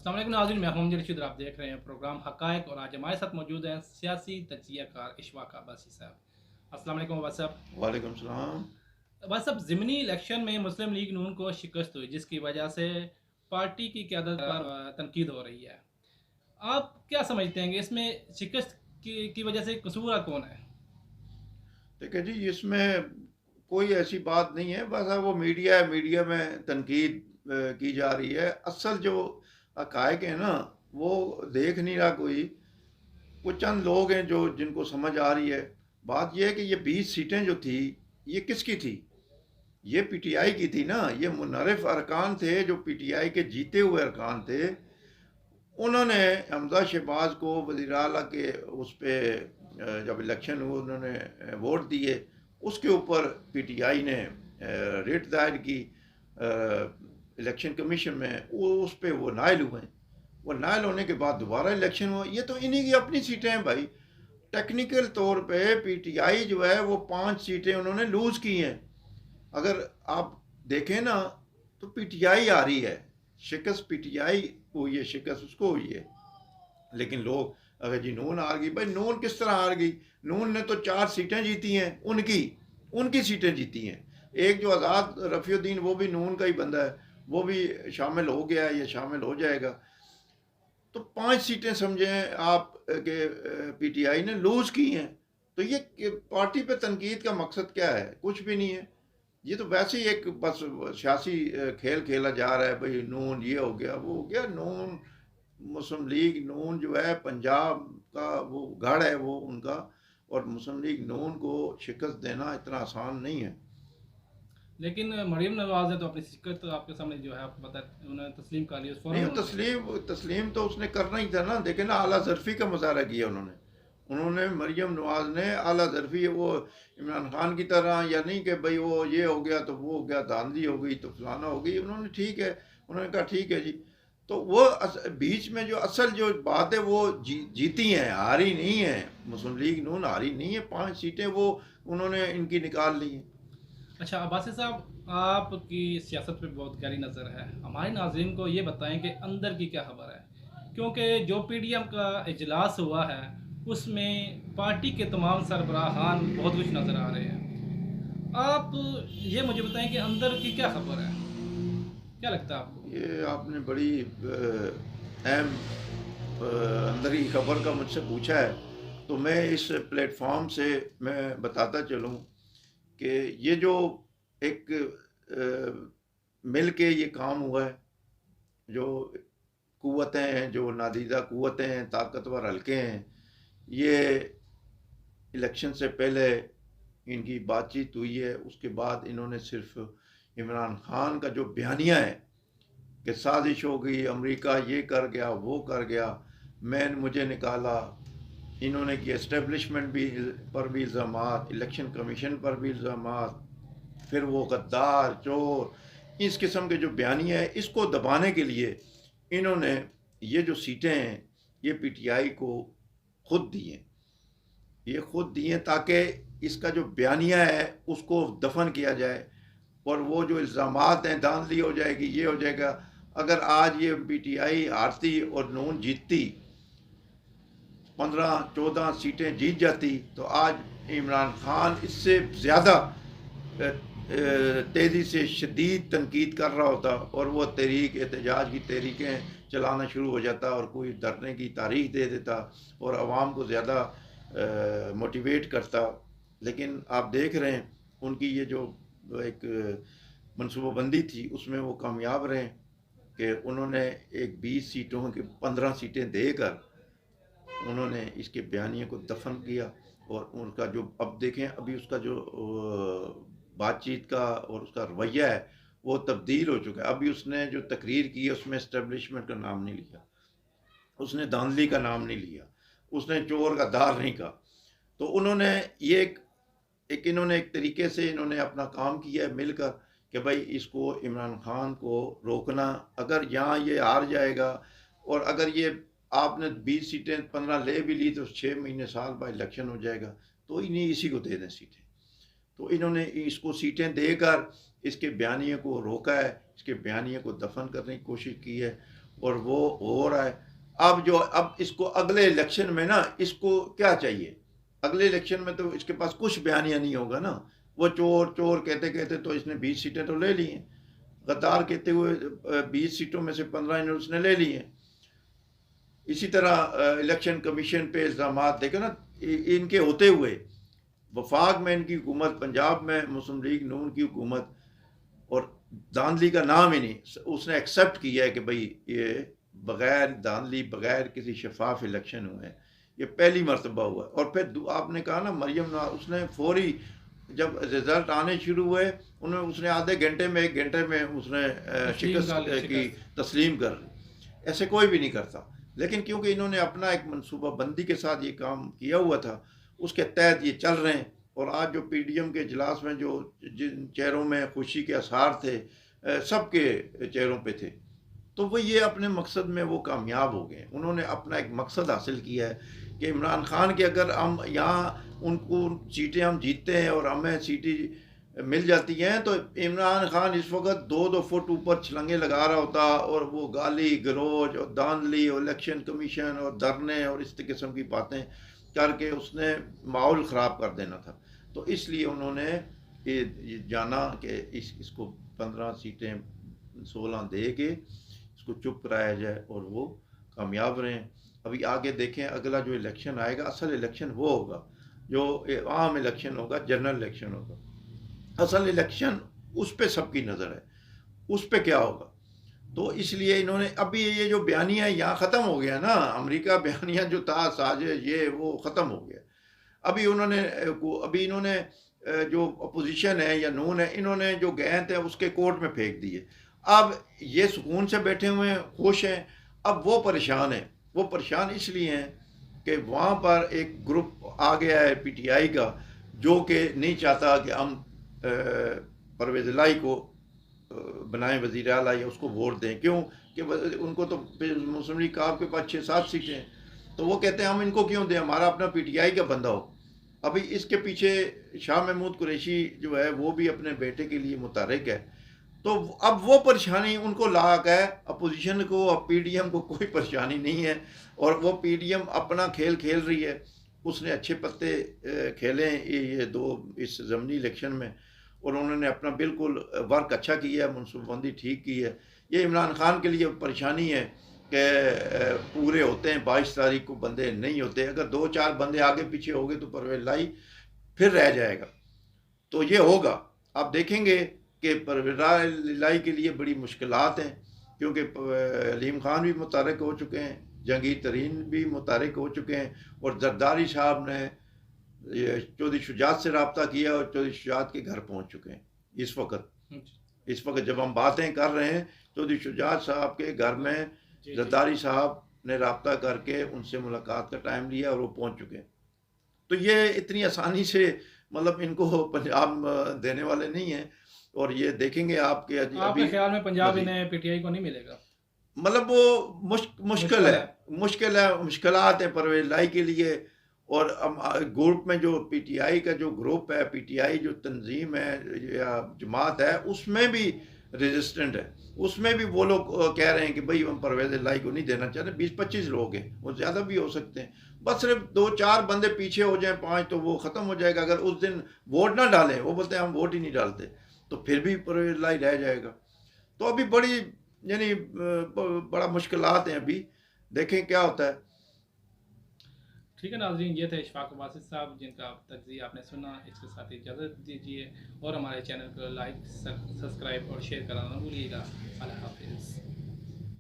अस्सलाम वालेकुम नाज़रीन, मैं मोहम्मद रशीद। आप देख रहे हैं प्रोग्राम हक़ाइक़ और आज हमारे साथ मौजूद हैं सियासी तजियाकार इशफाक अब्बासी साहब। अस्सलाम वालेकुम अब्बास साहब। वालेकुम सलाम। अब्बास साहब, ज़िमनी इलेक्शन में मुस्लिम लीग नून को शिकस्त हुई, जिसकी वजह से पार्टी की क़यादत पर तनकीद हो रही है। आप क्या समझते हैं कि इसमें शिकस्त की वजह से कसूरवार कौन है? देखिए जी, इसमें कोई ऐसी बात नहीं है, बस वो मीडिया है, मीडिया में तनकीद की जा रही है। असल जो हक़ाइक़ है ना, वो देख नहीं रहा कोई। कुछ चंद लोग हैं जो जिनको समझ आ रही है। बात ये है कि ये 20 सीटें जो थी, ये किसकी थी? ये पीटीआई की थी ना। ये मुनर्रिफ अरकान थे, जो पीटीआई के जीते हुए अरकान थे। उन्होंने हमज़ा शहबाज को वज़ीर आला के उस पे जब इलेक्शन हुए उन्होंने वोट दिए। उसके ऊपर पीटीआई ने रिट दायर की इलेक्शन कमीशन में। वो उस पे वो नाइल हुए। वो नाइल होने के बाद दोबारा इलेक्शन हुआ। ये तो इन्हीं की अपनी सीटें हैं भाई। टेक्निकल तौर पे पीटीआई जो है वो 5 सीटें उन्होंने लूज़ की हैं। अगर आप देखें ना, तो पीटीआई आ रही है। शिकस्त पीटीआई को हुई है, शिकस्त उसको हुई है। लेकिन लोग अगर जी नून हार गई, भाई नून किस तरह हार गई? नून ने तो 4 सीटें जीती हैं, उनकी उनकी सीटें जीती हैं। एक जो आज़ाद रफ़ीउद्दीन, वो भी नून का ही बंदा है, वो भी शामिल हो गया है या शामिल हो जाएगा। तो 5 सीटें समझें आप कि पीटीआई ने लूज़ की हैं। तो ये पार्टी पे तनकीद का मकसद क्या है? कुछ भी नहीं है। ये तो वैसे ही एक बस सियासी खेल खेला जा रहा है। भाई नून ये हो गया, वो हो गया। नून, मुस्लिम लीग नून जो है पंजाब का वो गढ़ है वो उनका। और मुस्लिम लीग नून को शिकस्त देना इतना आसान नहीं है। लेकिन मरीम नवाज़ ने तो अपनी शिकस्त आपके सामने जो है आपको पता है, उन्होंने तस्लीम कर ली, नहीं, फ़ौरन वो उन्होंने। तस्लीम तस्लीम तो उसने करना ही था ना। देखे ना, आला ज़रफ़ी का मुजाहरा किया उन्होंने। उन्होंने मरियम नवाज़ ने आला ज़रफ़ी, वो इमरान खान की तरह या नहीं कि भाई वो ये हो गया तो वो हो गया, धांधली हो गई तो फलाना हो गई। उन्होंने ठीक है, उन्होंने कहा ठीक है जी। तो वो बीच में जो असल जो बात है वो जीती हैं, हारी नहीं है। मुस्लिम लीग नून हारी नहीं है। 5 सीटें वो उन्होंने इनकी निकाल ली हैं। अच्छा अब्बासी साहब, आपकी सियासत पे बहुत गहरी नज़र है। हमारे नाज़रीन को ये बताएं कि अंदर की क्या खबर है, क्योंकि जो पीडीएम का इजलास हुआ है उसमें पार्टी के तमाम सरबराहान बहुत कुछ नज़र आ रहे हैं। आप ये मुझे बताएं कि अंदर की क्या खबर है, क्या लगता है आपको? ये आपने बड़ी अहम अंदर की खबर का मुझसे पूछा है। तो मैं इस प्लेटफॉर्म से मैं बताता चलूँ कि ये जो एक मिल के ये काम हुआ है, जो कुव्वतें हैं, जो नादीदा कुव्वतें हैं, ताकतवर हलके हैं, ये इलेक्शन से पहले इनकी बातचीत हुई है। उसके बाद इन्होंने सिर्फ इमरान खान का जो बयानिया है कि साजिश हो गई, अमेरिका ये कर गया, वो कर गया, मैन मुझे निकाला, इन्होंने किया। इस्टेब्लिशमेंट भी पर भी इल्ज़ामात, इलेक्शन कमीशन पर भी इल्ज़ामात, फिर वो गद्दार, चोर, इस किस्म के जो बयानिया है, इसको दबाने के लिए इन्होंने ये जो सीटें हैं ये पीटीआई को खुद दी हैं। ये खुद दी हैं ताकि इसका जो बयानिया है उसको दफन किया जाए। और वो जो इल्ज़ामात हैं, धांधली हो जाएगी, ये हो जाएगा। अगर आज ये पीटीआई हारती और नून जीतती, 15-14 सीटें जीत जाती, तो आज इमरान खान इससे ज़्यादा तेज़ी से शदीद तनकीद कर रहा होता और वो तहरीक एहतजाज की तहरीकें चलाना शुरू हो जाता और कोई धरने की तारीख दे देता और आवाम को ज़्यादा मोटिवेट करता। लेकिन आप देख रहे हैं उनकी ये जो एक मनसूबाबंदी थी उसमें वो कामयाब रहे कि उन्होंने एक 20 सीटों की 15 सीटें देकर उन्होंने इसके बयानिए को दफन किया। और उनका जो अब देखें, अभी उसका जो बातचीत का और उसका रवैया है वो तब्दील हो चुका है। अभी उसने जो तकरीर की है उसमें इस्टेब्लिशमेंट का नाम नहीं लिया, उसने धांधली का नाम नहीं लिया, उसने चोर का दार नहीं कहा। तो उन्होंने ये इन्होंने एक तरीके से इन्होंने अपना काम किया है मिलकर कि भाई इसको, इमरान खान को रोकना। अगर यहाँ ये हार जाएगा और अगर ये आपने 20 सीटें 15 ले भी ली तो 6 महीने साल बाद इलेक्शन हो जाएगा, तो इन्हीं इसी को दे दें सीटें। तो इन्होंने इसको सीटें देकर इसके बयानिए को रोका है, इसके बयानिए को दफन करने की कोशिश की है। और वो हो रहा है। अब इसको अगले इलेक्शन में ना, इसको क्या चाहिए, अगले इलेक्शन में तो इसके पास कुछ बयानिया नहीं होगा ना। वो चोर चोर कहते कहते तो इसने 20 सीटें तो ले ली हैं, गद्दार कहते हुए 20 सीटों में से 15 उसने ले ली हैं। इसी तरह इलेक्शन कमीशन पे इल्ज़ाम देखे ना, इनके होते हुए वफाक में इनकी हुकूमत, पंजाब में मुस्लिम लीग नून की हुकूमत, और धांधली का नाम ही नहीं, उसने एक्सेप्ट किया है कि भाई ये बग़ैर धांधली, बग़ैर किसी शफाफ इलेक्शन हुए हैं, ये पहली मरतबा हुआ है। और फिर आपने कहा ना मरियम नवाज, उसने फौरी जब रिज़ल्ट आने शुरू हुए, उसने आधे घंटे में, 1 घंटे में उसने शिकस्त की तस्लीम कर ली। ऐसे कोई भी नहीं करता, लेकिन क्योंकि इन्होंने अपना एक मनसूबा बंदी के साथ ये काम किया हुआ था, उसके तहत ये चल रहे हैं। और आज जो पीडीएम के इजलास में जो जिन चेहरों में खुशी के आसार थे, सबके चेहरों पे थे, तो वो ये अपने मकसद में वो कामयाब हो गए। उन्होंने अपना एक मकसद हासिल किया है कि इमरान खान के, अगर हम यहाँ उनको सीटें हम जीतते हैं और हमें सीटें मिल जाती हैं, तो इमरान खान इस वक्त 2-2 फुट ऊपर छलंगे लगा रहा होता, और वो गाली गलोच और धांधली और इलेक्शन कमीशन और धरने और इस किस्म की बातें करके उसने माहौल ख़राब कर देना था। तो इसलिए उन्होंने ये जाना कि इसको 15 सीटें 16 दे के इसको चुप कराया जाए और वो कामयाब रहें। अभी आगे देखें, अगला जो इलेक्शन आएगा, असल इलेक्शन वो होगा जो आम इलेक्शन होगा, जनरल इलेक्शन होगा। असल इलेक्शन उस पर सबकी नज़र है, उस पर क्या होगा। तो इसलिए इन्होंने अभी ये जो बयानिया है यहाँ ख़त्म हो गया ना, अमेरिका बयानिया जो था साजिश ये वो ख़त्म हो गया। अभी इन्होंने जो अपोजिशन है या नून है, इन्होंने जो गेंद है उसके कोर्ट में फेंक दिए। अब ये सुकून से बैठे हुए हैं, खुश हैं। अब वो परेशान हैं। वो परेशान इसलिए हैं कि वहाँ पर एक ग्रुप आ गया है पीटीआई का, जो कि नहीं चाहता कि हम परवेज़ इलाही को बनाएं वज़ीर आला या उसको वोट दें। क्यों कि उनको तो मुस्लिम लीग का आपके पास 6-7 सीटें हैं, तो वो कहते हैं हम इनको क्यों दें, हमारा अपना पीटीआई का बंदा हो। अभी इसके पीछे शाह महमूद कुरैशी जो है वो भी अपने बेटे के लिए मुतहरिक है। तो अब वो परेशानी उनको लाक है, अपोजिशन को, अब पीडीएम को कोई परेशानी नहीं है, और वो पीडीएम अपना खेल खेल रही है। उसने अच्छे पत्ते खेले ये 2 इस ज़मीनी इलेक्शन में, और उन्होंने अपना बिल्कुल वर्क अच्छा किया है, मनसूबबंदी ठीक की है। ये इमरान खान के लिए परेशानी है कि पूरे होते हैं 22 तारीख को बंदे नहीं होते। अगर 2-4 बंदे आगे पीछे हो गए तो परवेज़ इलाही फिर रह जाएगा। तो ये होगा, आप देखेंगे कि परवेज़ इलाही के लिए बड़ी मुश्किलात हैं, क्योंकि अलीम खान भी मुतहरिक हो चुके हैं, जहांगीर तरीन भी मुतहरिक हो चुके हैं, और जरदारी साहब ने चौधरी शुजात से रब्ता किया और चौधरी शुजात के घर पहुंच चुके हैं। इस वक्त जब हम बातें कर रहे हैं, चौधरी शुजात साहब के घर में जरदारी साहब ने रब्ता करके उनसे मुलाकात का टाइम लिया और वो पहुंच चुके हैं। तो ये इतनी आसानी से मतलब इनको पंजाब देने वाले नहीं हैं, और ये देखेंगे आपके आपके ख्याल में पंजाब इन्हें पीटीआई को नहीं मिलेगा? मतलब वो मुश्किलात हैं परवेज़ इलाही के लिए। और ग्रुप में जो पीटीआई का जो ग्रुप है, पीटीआई जो तंजीम है या जमात है, उसमें भी रेजिस्टेंट है। उसमें भी वो लोग कह रहे हैं कि भाई हम परवेज़ इलाही को नहीं देना चाहते। 20-25 लोग हैं, वो ज़्यादा भी हो सकते हैं। बस सिर्फ 2-4 बंदे पीछे हो जाएं, 5, तो वो ख़त्म हो जाएगा। अगर उस दिन वोट ना डालें, वो बोलते हैं हम वोट ही नहीं डालते, तो फिर भी परवेज़ इलाही रह जाएगा। तो अभी बड़ी यानी बड़ा मुश्किलात हैं। अभी देखें क्या होता है। ठीक है नाज़रीन, ये थे इशफाक वासिद साहब, जिनका तज्ज़िया आपने सुना। इसके साथ ही इजाज़त दीजिए, और हमारे चैनल को लाइक, सब्सक्राइब और शेयर कराना ना भूलिएगा। अल्लाह हाफ़िज़।